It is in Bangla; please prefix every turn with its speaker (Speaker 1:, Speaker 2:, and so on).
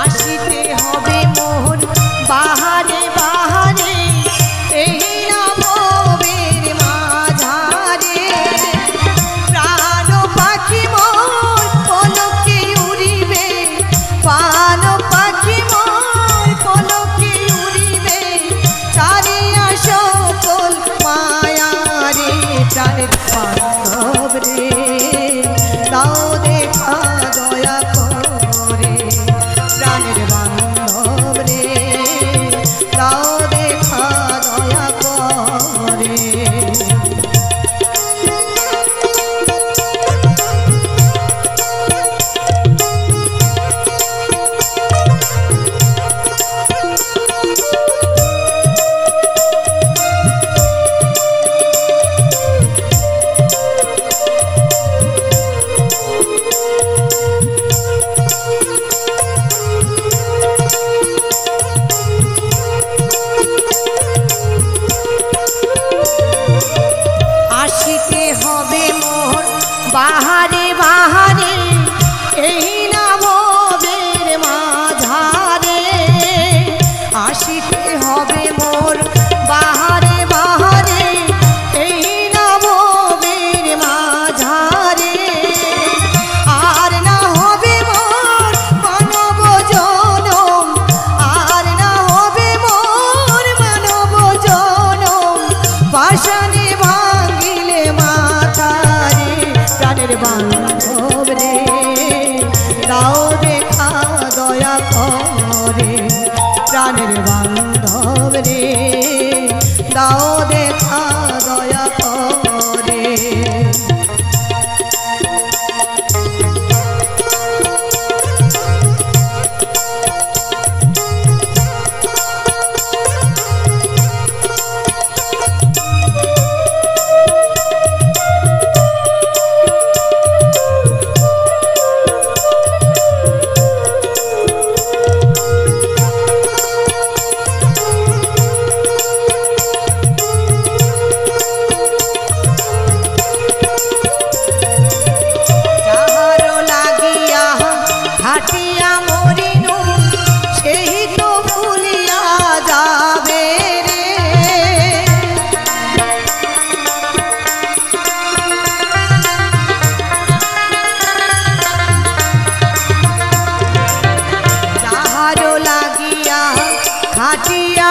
Speaker 1: আসিতে হবে মোহন বাহারে বাহারে এই নবের মাঝারে প্রাণ পাখি মোর পলকে উড়িবে প্রাণ পাখি মোর পলকে উড়িবে চারিয়া সকল মায়ারে প্রাণের বান্ধব রে দাও দেখা দয়া করে প্রাণের বান্ধব রে দাও দেখা দয়া করে আসিতে হবে মোর বাহারে বাহারে এই নবের মাঝারে আসিতে হবে মোর বাহারে বাহারে এই নবের মাঝারে আর না হবে মোর মানব জনম আর না হবে মোর মানব জনম পাশানে ভাঙিলে মাথারে প্রাণের বান্ধব রে দাও দেখা দয়া করে প্রাণের বান্ধব রে দাও দেখা দয়া করে যাহারো লাগিয়া হাটিয়া মরিনু সেই তো ভুলিয়া যাবে রে যাহারো লাগিয়া হাটিয়া